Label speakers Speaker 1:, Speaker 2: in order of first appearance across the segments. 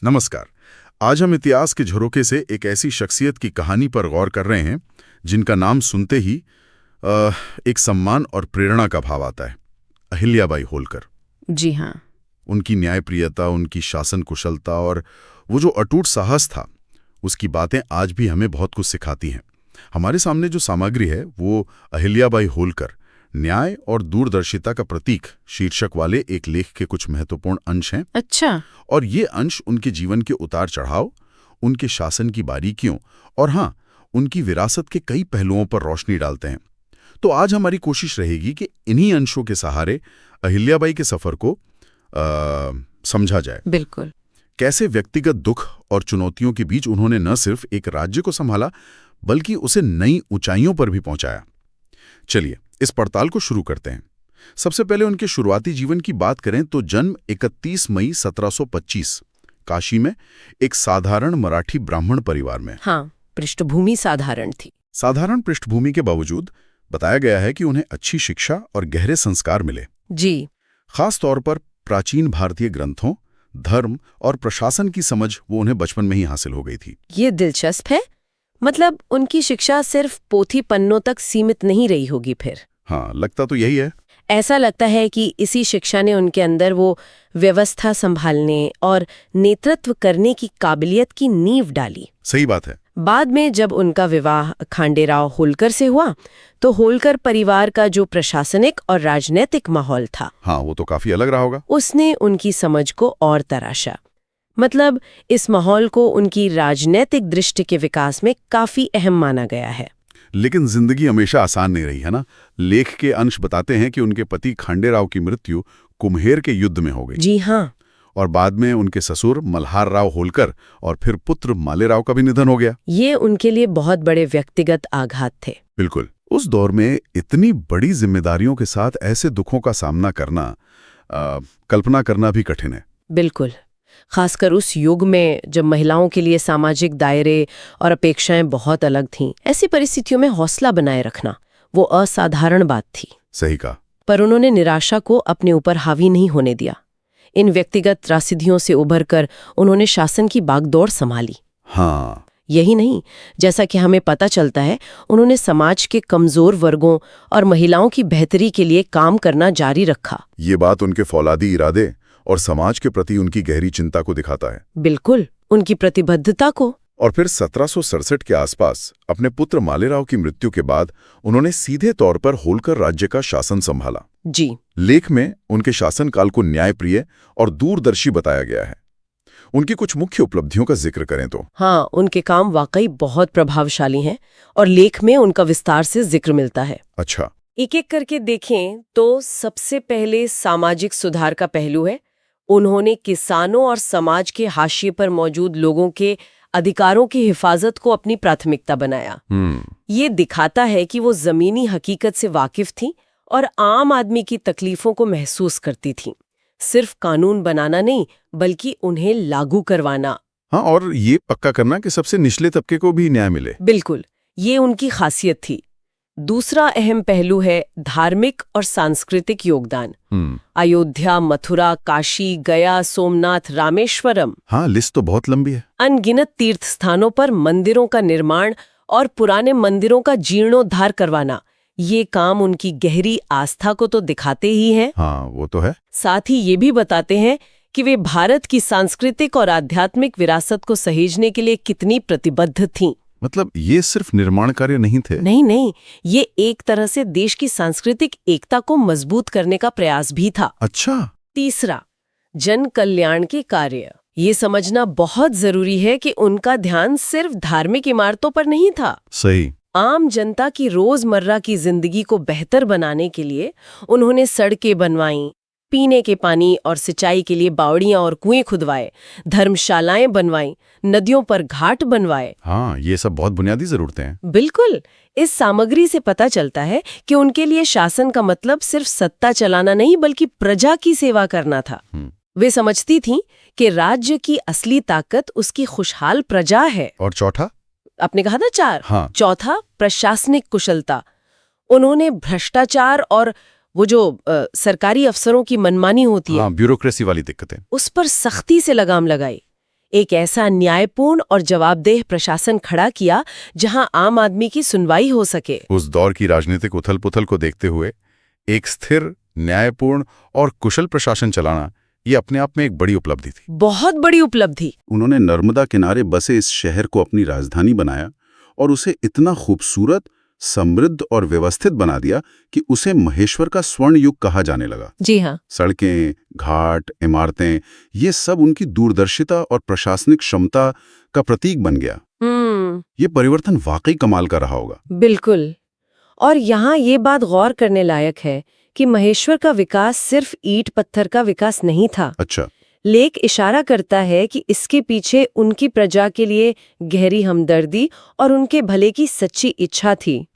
Speaker 1: नमस्कार। आज हम इतिहास के झरोखे से एक ऐसी शख्सियत की कहानी पर गौर कर रहे हैं जिनका नाम सुनते ही एक सम्मान और प्रेरणा का भाव आता है। अहिल्याबाई होलकर।
Speaker 2: जी हाँ।
Speaker 1: उनकी न्यायप्रियता, उनकी शासन कुशलता और वो जो अटूट साहस था, उसकी बातें आज भी हमें बहुत कुछ सिखाती हैं। हमारे सामने जो सामग्री है वो अहिल्याबाई होलकर न्याय और दूरदर्शिता का प्रतीक शीर्षक वाले एक लेख के कुछ महत्वपूर्ण अंश हैं।
Speaker 2: अच्छा।
Speaker 1: और ये अंश उनके जीवन के उतार चढ़ाव, उनके शासन की बारीकियों और हाँ, उनकी विरासत के कई पहलुओं पर रोशनी डालते हैं। तो आज हमारी कोशिश रहेगी कि इन्हीं अंशों के सहारे अहिल्याबाई के सफर को समझा जाए।
Speaker 2: बिल्कुल।
Speaker 1: कैसे व्यक्तिगत दुख और चुनौतियों के बीच उन्होंने न सिर्फ एक राज्य को संभाला बल्कि उसे नई ऊंचाइयों पर भी पहुंचाया। चलिए इस पड़ताल को शुरू करते हैं। सबसे पहले उनके शुरुआती जीवन की बात करें तो जन्म 31 मई 1725 काशी में एक साधारण मराठी ब्राह्मण परिवार में।
Speaker 2: हाँ, पृष्ठभूमि साधारण थी।
Speaker 1: साधारण पृष्ठभूमि के बावजूद बताया गया है कि उन्हें अच्छी शिक्षा और गहरे संस्कार मिले।
Speaker 2: जी।
Speaker 1: खास तौर पर प्राचीन भारतीय ग्रंथों, धर्म और प्रशासन की समझ वो उन्हें बचपन में ही हासिल हो गई थी।
Speaker 2: ये दिलचस्प है। मतलब उनकी शिक्षा सिर्फ पोथी पन्नों तक सीमित नहीं रही होगी फिर।
Speaker 1: हाँ, लगता तो यही है।
Speaker 2: ऐसा लगता है कि इसी शिक्षा ने उनके अंदर वो व्यवस्था संभालने और नेतृत्व करने की काबिलियत की नींव डाली।
Speaker 1: सही बात है।
Speaker 2: बाद में जब उनका विवाह खांडेराव होलकर से हुआ तो होलकर परिवार का जो प्रशासनिक और राजनीतिक माहौल था,
Speaker 1: हाँ, वो तो काफी अलग रहा होगा।
Speaker 2: उसने उनकी समझ को और तराशा। मतलब इस माहौल को उनकी राजनीतिक दृष्टि के विकास में काफी अहम माना गया है।
Speaker 1: लेकिन जिंदगी हमेशा आसान नहीं रही, है ना। लेख के अंश बताते हैं कि उनके पति खांडेराव की मृत्यु कुम्हेर के युद्ध में हो गई।
Speaker 2: जी हाँ।
Speaker 1: और बाद में उनके ससुर मल्हार राव होलकर और फिर पुत्र मालेराव का भी निधन हो गया।
Speaker 2: ये उनके लिए बहुत बड़े व्यक्तिगत आघात थे।
Speaker 1: बिल्कुल। उस दौर में इतनी बड़ी जिम्मेदारियों के साथ ऐसे दुखों का सामना करना, कल्पना करना भी कठिन है।
Speaker 2: बिल्कुल। खासकर उस युग में जब महिलाओं के लिए सामाजिक दायरे और अपेक्षाएं बहुत अलग थीं। ऐसी परिस्थितियों में हौसला बनाए रखना वो असाधारण बात थी।
Speaker 1: सही कहा।
Speaker 2: पर उन्होंने निराशा को अपने ऊपर हावी नहीं होने दिया। इन व्यक्तिगत त्रासदियों से उभरकर उन्होंने शासन की बागडोर संभाली।
Speaker 1: हाँ।
Speaker 2: यही नहीं, जैसा कि हमें पता चलता है, उन्होंने समाज के कमजोर वर्गों और महिलाओं की बेहतरी के लिए काम करना जारी रखा।
Speaker 1: ये बात उनके फौलादी इरादे और समाज के प्रति उनकी गहरी चिंता को दिखाता है।
Speaker 2: बिल्कुल, उनकी प्रतिबद्धता को।
Speaker 1: और फिर 1767 के आसपास अपने पुत्र मालेराव की मृत्यु के बाद उन्होंने सीधे तौर पर होलकर राज्य का शासन संभाला।
Speaker 2: जी।
Speaker 1: लेख में उनके शासनकाल को न्यायप्रिय और दूरदर्शी बताया गया है। उनकी कुछ मुख्य उपलब्धियों का जिक्र करें तो
Speaker 2: हाँ, उनके काम वाकई बहुत प्रभावशाली हैं और लेख में उनका विस्तार से जिक्र मिलता है।
Speaker 1: अच्छा।
Speaker 2: एक एक करके देखें तो सबसे पहले सामाजिक सुधार का पहलू है। उन्होंने किसानों और समाज के हाशिए पर मौजूद लोगों के अधिकारों की हिफाजत को अपनी प्राथमिकता बनाया। ये दिखाता है कि वो जमीनी हकीकत से वाकिफ थीं और आम आदमी की तकलीफों को महसूस करती थीं। सिर्फ कानून बनाना नहीं, बल्कि उन्हें लागू करवाना।
Speaker 1: हाँ, और ये पक्का करना कि सबसे निचले तबके को भी न्याय मिले।
Speaker 2: बिल्कुल, ये उनकी खासियत थी। दूसरा अहम पहलू है धार्मिक और सांस्कृतिक योगदान। अयोध्या, मथुरा, काशी, गया, सोमनाथ, रामेश्वरम।
Speaker 1: हाँ, लिस्ट तो बहुत लंबी है।
Speaker 2: अनगिनत तीर्थ स्थानों पर मंदिरों का निर्माण और पुराने मंदिरों का जीर्णोद्धार करवाना, ये काम उनकी गहरी आस्था को तो दिखाते ही हैं।
Speaker 1: हाँ, वो तो है।
Speaker 2: साथ ही ये भी बताते हैं कि वे भारत की सांस्कृतिक और आध्यात्मिक विरासत को सहेजने के लिए कितनी प्रतिबद्ध थीं।
Speaker 1: मतलब ये सिर्फ निर्माण कार्य नहीं थे।
Speaker 2: नहीं, ये एक तरह से देश की सांस्कृतिक एकता को मजबूत करने का प्रयास भी था।
Speaker 1: अच्छा।
Speaker 2: तीसरा, जन कल्याण के कार्य। ये समझना बहुत जरूरी है कि उनका ध्यान सिर्फ धार्मिक इमारतों पर नहीं था।
Speaker 1: सही।
Speaker 2: आम जनता की रोजमर्रा की जिंदगी को बेहतर बनाने के लिए उन्होंने सड़कें बनवाईं, पीने के पानी और सिंचाई के लिए बावड़ियां और कुएं खुदवाए, धर्मशालाएं बनवाईं, नदियों पर घाट बनवाए।
Speaker 1: हाँ, ये सब बहुत बुनियादी जरूरतें हैं।
Speaker 2: बिल्कुल। इस सामग्री से पता चलता है कि उनके लिए शासन का मतलब सिर्फ सत्ता चलाना नहीं, बल्कि प्रजा की सेवा करना था। वे समझती थीं कि राज्य की असली ताकत उसकी खुशहाल प्रजा है।
Speaker 1: और चौथा,
Speaker 2: आपने कहा था 4।
Speaker 1: हाँ।
Speaker 2: चौथा, प्रशासनिक कुशलता। उन्होंने भ्रष्टाचार और वो जो सरकारी अफसरों की मनमानी होती है,
Speaker 1: हाँ, ब्यूरोक्रेसी वाली दिक्कतें,
Speaker 2: उस पर सख्ती से लगाम लगाई। एक ऐसा न्यायपूर्ण और जवाबदेह प्रशासन खड़ा किया जहां आम आदमी की सुनवाई हो सके।
Speaker 1: उस दौर की राजनीतिक उथल-पुथल को देखते हुए एक स्थिर, न्यायपूर्ण और कुशल प्रशासन चलाना ये अपने आप में एक बड़ी उपलब्धि थी।
Speaker 2: बहुत बड़ी उपलब्धि।
Speaker 3: उन्होंने नर्मदा किनारे बसे इस शहर को अपनी राजधानी बनाया और उसे इतना खूबसूरत, समृद्ध और व्यवस्थित बना दिया कि उसे महेश्वर का स्वर्ण युग कहा जाने लगा।
Speaker 2: जी हाँ।
Speaker 3: सड़कें, घाट, इमारतें, ये सब उनकी दूरदर्शिता और प्रशासनिक क्षमता का प्रतीक बन गया। ये परिवर्तन वाकई कमाल का रहा होगा।
Speaker 2: बिल्कुल। और यहाँ ये बात गौर करने लायक है कि महेश्वर का विकास सिर्फ ईंट पत्थर का विकास नहीं था।
Speaker 3: अच्छा।
Speaker 2: लेख इशारा करता है कि इसके पीछे उनकी प्रजा के लिए गहरी हमदर्दी और उनके भले की सच्ची इच्छा थी।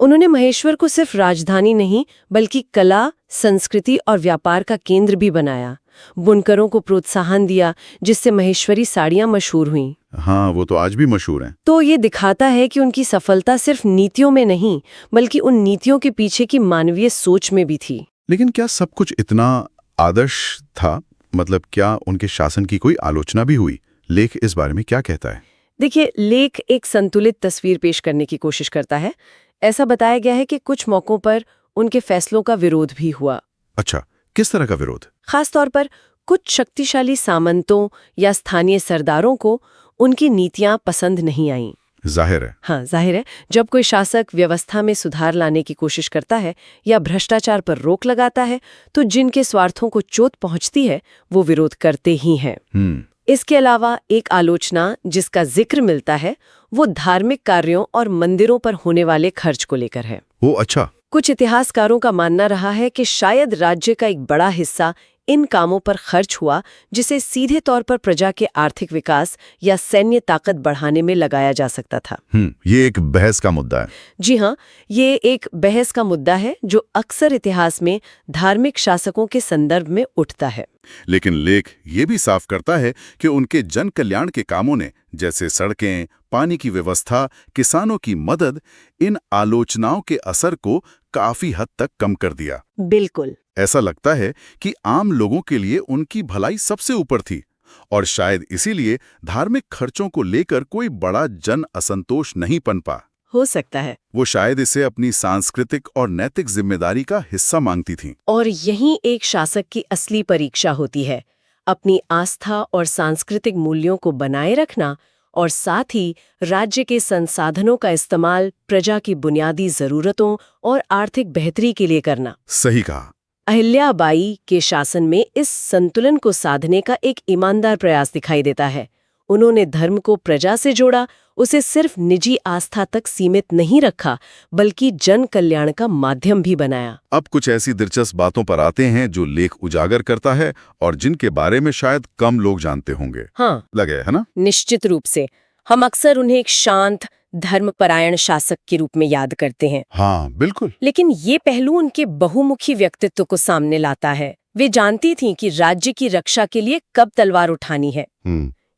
Speaker 2: उन्होंने महेश्वर को सिर्फ राजधानी नहीं बल्कि कला, संस्कृति और व्यापार का केंद्र भी बनाया। बुनकरों को प्रोत्साहन दिया जिससे महेश्वरी साड़ियां मशहूर हुईं।
Speaker 3: हाँ, वो तो आज भी मशहूर हैं।
Speaker 2: तो ये दिखाता है कि उनकी सफलता सिर्फ नीतियों में नहीं बल्कि उन नीतियों के पीछे की मानवीय सोच में भी थी।
Speaker 1: लेकिन क्या सब कुछ इतना आदर्श था? मतलब क्या उनके शासन की कोई आलोचना भी हुई? लेख इस बारे में क्या कहता है?
Speaker 2: देखिए, लेख एक संतुलित तस्वीर पेश करने की कोशिश करता है। ऐसा बताया गया है कि कुछ मौकों पर उनके फैसलों का विरोध भी हुआ।
Speaker 1: अच्छा, किस तरह का विरोध?
Speaker 2: खासतौर पर कुछ शक्तिशाली सामंतों या स्थानीय सरदारों को उनकी नीतियां पसंद नहीं आईं।
Speaker 1: जाहिर है।
Speaker 2: हाँ, जाहिर है। जब कोई शासक व्यवस्था में सुधार लाने की कोशिश करता है या भ्रष्टाचार पर रोक लगाता है तो जिनके स्वार्थों को चोट पहुंचती है वो विरोध करते ही हैं। इसके अलावा एक आलोचना जिसका जिक्र मिलता है वो धार्मिक कार्यों और मंदिरों पर होने वाले खर्च को लेकर है।
Speaker 1: वो अच्छा।
Speaker 2: कुछ इतिहासकारों का मानना रहा है कि शायद राज्य का एक बड़ा हिस्सा इन कामों पर खर्च हुआ जिसे सीधे तौर पर प्रजा के आर्थिक विकास या सैन्य ताकत बढ़ाने में लगाया जा सकता था।
Speaker 1: ये एक बहस का मुद्दा है।
Speaker 2: जी हाँ, ये एक बहस का मुद्दा है जो अक्सर इतिहास में धार्मिक शासकों के संदर्भ में उठता है।
Speaker 1: लेकिन लेख ये भी साफ करता है कि उनके जन कल्याण के कामों ने, जैसे सड़कें, पानी की व्यवस्था, किसानों की मदद, इन आलोचनाओं के असर को काफी हद तक कम कर दिया।
Speaker 2: बिल्कुल।
Speaker 1: ऐसा लगता है कि आम लोगों के लिए उनकी भलाई सबसे ऊपर थी और शायद इसीलिए धार्मिक खर्चों को लेकर कोई बड़ा जन असंतोष नहीं पनपा।
Speaker 2: हो सकता है।
Speaker 1: वो शायद इसे अपनी सांस्कृतिक और नैतिक जिम्मेदारी का हिस्सा मांगती थीं।
Speaker 2: और यही एक शासक की असली परीक्षा होती है, अपनी आस्था और सांस्कृतिक मूल्यों को बनाए रखना और साथ ही राज्य के संसाधनों का इस्तेमाल प्रजा की बुनियादी जरूरतों और आर्थिक बेहतरी के लिए करना।
Speaker 1: सही कहा।
Speaker 2: अहिल्याबाई के शासन में इस संतुलन को साधने का एक ईमानदार प्रयास दिखाई देता है। उन्होंने धर्म को प्रजा से जोड़ा, उसे सिर्फ निजी आस्था तक सीमित नहीं रखा बल्कि जन कल्याण का माध्यम भी बनाया।
Speaker 1: अब कुछ ऐसी दिलचस्प बातों पर आते हैं जो लेख उजागर करता है और जिनके बारे में शायद कम लोग जानते होंगे।
Speaker 2: हाँ,
Speaker 1: लगे है ना?
Speaker 2: निश्चित रूप से। हम अक्सर उन्हें एक शांत, धर्मपरायण शासक के रूप में याद करते हैं।
Speaker 1: हाँ, बिल्कुल।
Speaker 2: लेकिन ये पहलू उनके बहुमुखी व्यक्तित्व को सामने लाता है। वे जानती थीं कि राज्य की रक्षा के लिए कब तलवार उठानी है।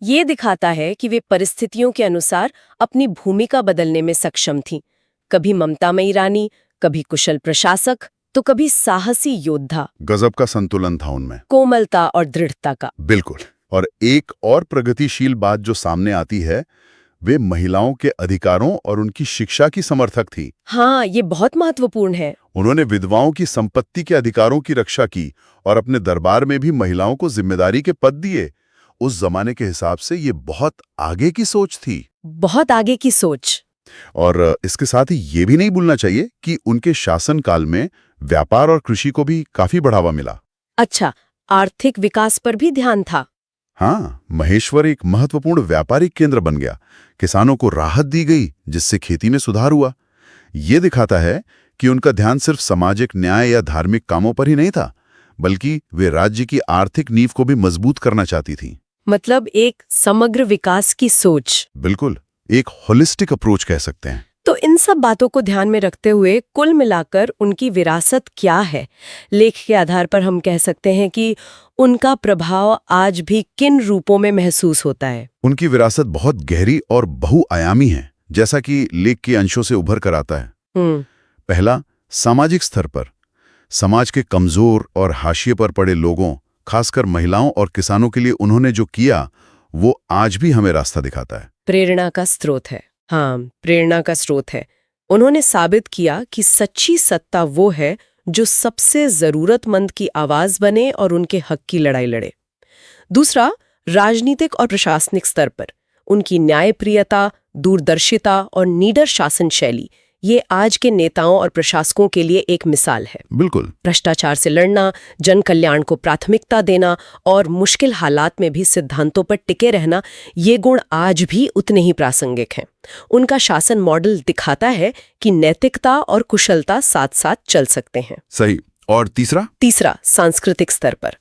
Speaker 2: ये दिखाता है कि वे परिस्थितियों के अनुसार अपनी भूमिका बदलने में सक्षम थीं। कभी ममतामयी रानी, कभी कुशल प्रशासक, तो कभी साहसी योद्धा।
Speaker 1: गजब का संतुलन था उनमें,
Speaker 2: कोमलता और दृढ़ता का।
Speaker 1: बिल्कुल। और एक और प्रगतिशील बात जो सामने आती है, वे महिलाओं के अधिकारों और उनकी शिक्षा की समर्थक थी।
Speaker 2: हाँ, ये बहुत महत्वपूर्ण है।
Speaker 1: उन्होंने विधवाओं की संपत्ति के अधिकारों की रक्षा की और अपने दरबार में भी महिलाओं को जिम्मेदारी के पद दिए। उस जमाने के हिसाब से ये बहुत आगे की सोच थी।
Speaker 2: बहुत आगे की सोच।
Speaker 1: और इसके साथ ही ये भी नहीं भूलना चाहिए कि उनके शासनकाल में व्यापार और कृषि को भी काफी बढ़ावा मिला।
Speaker 2: अच्छा, आर्थिक विकास पर भी ध्यान था।
Speaker 1: हाँ, महेश्वर एक महत्वपूर्ण व्यापारिक केंद्र बन गया। किसानों को राहत दी गई जिससे खेती में सुधार हुआ। ये दिखाता है कि उनका ध्यान सिर्फ सामाजिक न्याय या धार्मिक कामों पर ही नहीं था, बल्कि वे राज्य की आर्थिक नींव को भी मजबूत करना चाहती थी।
Speaker 2: मतलब एक समग्र विकास की सोच।
Speaker 1: बिल्कुल, एक होलिस्टिक अप्रोच कह सकते हैं।
Speaker 2: तो इन सब बातों को ध्यान में रखते हुए कुल मिलाकर उनकी विरासत क्या है? लेख के आधार पर हम कह सकते हैं कि उनका प्रभाव आज भी किन रूपों में महसूस होता है?
Speaker 1: उनकी विरासत बहुत गहरी और बहुआयामी है, जैसा कि लेख के अंशों से उभर कर आता है। पहला, सामाजिक स्तर पर समाज के कमजोर और हाशिए पर पड़े लोगों, खासकर महिलाओं और किसानों के लिए उन्होंने जो किया वो आज भी हमें रास्ता दिखाता है।
Speaker 2: प्रेरणा का स्रोत है। हाँ, प्रेरणा का स्रोत है। उन्होंने साबित किया कि सच्ची सत्ता वो है जो सबसे जरूरतमंद की आवाज बने और उनके हक की लड़ाई लड़े। दूसरा, राजनीतिक और प्रशासनिक स्तर पर उनकी न्यायप्रियता, दूरदर्शिता और निडर शासन शैली ये आज के नेताओं और प्रशासकों के लिए एक मिसाल है।
Speaker 1: बिल्कुल।
Speaker 2: भ्रष्टाचार से लड़ना, जन कल्याण को प्राथमिकता देना और मुश्किल हालात में भी सिद्धांतों पर टिके रहना, ये गुण आज भी उतने ही प्रासंगिक हैं। उनका शासन मॉडल दिखाता है कि नैतिकता और कुशलता साथ साथ चल सकते हैं।
Speaker 1: सही। और तीसरा,
Speaker 2: सांस्कृतिक स्तर पर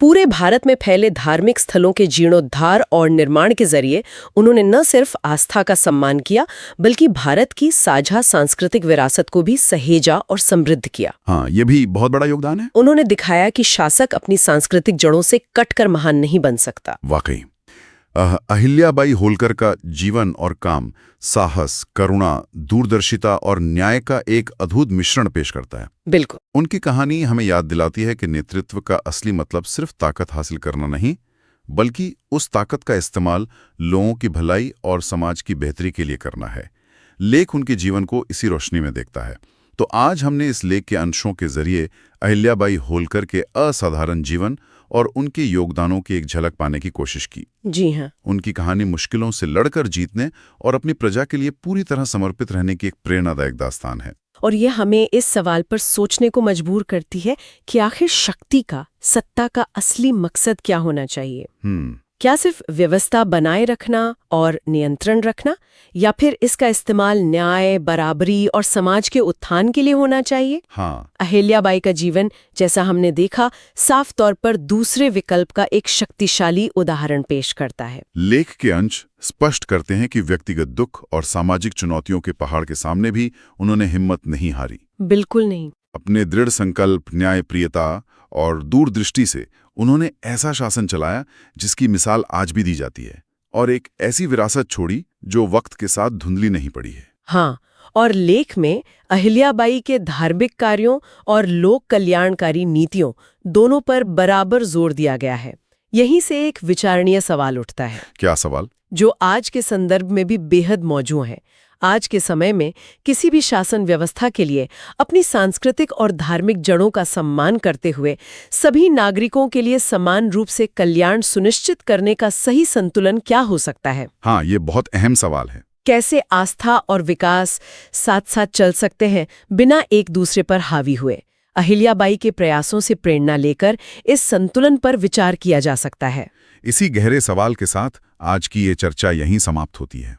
Speaker 2: पूरे भारत में फैले धार्मिक स्थलों के जीर्णोद्धार और निर्माण के जरिए उन्होंने न सिर्फ आस्था का सम्मान किया, बल्कि भारत की साझा सांस्कृतिक विरासत को भी सहेजा और समृद्ध किया।
Speaker 1: हाँ, ये भी बहुत बड़ा योगदान है।
Speaker 2: उन्होंने दिखाया कि शासक अपनी सांस्कृतिक जड़ों से कटकर महान नहीं बन सकता।
Speaker 1: वाकई अहिल्याबाई होलकर का जीवन और काम साहस, करुणा, दूरदर्शिता और न्याय का एक अद्भुत मिश्रण पेश करता है।
Speaker 2: बिल्कुल।
Speaker 1: उनकी कहानी हमें याद दिलाती है कि नेतृत्व का असली मतलब सिर्फ ताकत हासिल करना नहीं, बल्कि उस ताकत का इस्तेमाल लोगों की भलाई और समाज की बेहतरी के लिए करना है। लेख उनके जीवन को इसी रोशनी में देखता है। तो आज हमने इस लेख के अंशों के जरिए अहिल्याबाई होलकर के असाधारण जीवन और उनके योगदानों की एक झलक पाने की कोशिश की।
Speaker 2: जी हाँ।
Speaker 1: उनकी कहानी मुश्किलों से लड़कर जीतने और अपनी प्रजा के लिए पूरी तरह समर्पित रहने की एक प्रेरणादायक दास्तान है।
Speaker 2: और ये हमें इस सवाल पर सोचने को मजबूर करती है कि आखिर शक्ति का, सत्ता का असली मकसद क्या होना चाहिए। क्या सिर्फ व्यवस्था बनाए रखना और नियंत्रण रखना, या फिर इसका इस्तेमाल न्याय, बराबरी और समाज के उत्थान के लिए होना चाहिए?
Speaker 1: हाँ।
Speaker 2: अहिल्याबाई का जीवन, जैसा हमने देखा, साफ तौर पर दूसरे विकल्प का एक शक्तिशाली उदाहरण पेश करता है।
Speaker 1: लेख के अंश स्पष्ट करते हैं कि व्यक्तिगत दुख और सामाजिक चुनौतियों के पहाड़ के सामने भी उन्होंने हिम्मत नहीं हारी।
Speaker 2: बिल्कुल नहीं।
Speaker 1: अपने दृढ़ संकल्प, न्यायप्रियता और दूरदृष्टि से उन्होंने ऐसा शासन चलाया जिसकी मिसाल आज भी दी जाती है, और एक ऐसी विरासत छोड़ी जो वक्त के साथ धुंधली नहीं पड़ी है।
Speaker 2: हाँ, और लेख में अहिल्याबाई के धार्मिक कार्यों और लोक कल्याणकारी नीतियों दोनों पर बराबर जोर दिया गया है। यहीं से एक विचारणीय सवाल उठता है।
Speaker 1: क्या सवाल? जो
Speaker 2: आज के संदर्भ में भी बेहद मौजूद है। आज के समय में किसी भी शासन व्यवस्था के लिए अपनी सांस्कृतिक और धार्मिक जड़ों का सम्मान करते हुए सभी नागरिकों के लिए समान रूप से कल्याण सुनिश्चित करने का सही संतुलन क्या हो सकता है?
Speaker 1: हाँ, ये बहुत अहम सवाल है।
Speaker 2: कैसे आस्था और विकास साथ साथ चल सकते हैं बिना एक दूसरे पर हावी हुए? अहिल्याबाई के प्रयासों से प्रेरणा लेकर इस संतुलन पर विचार किया जा सकता है।
Speaker 1: इसी गहरे सवाल के साथ आज की ये चर्चा यहीं समाप्त होती है।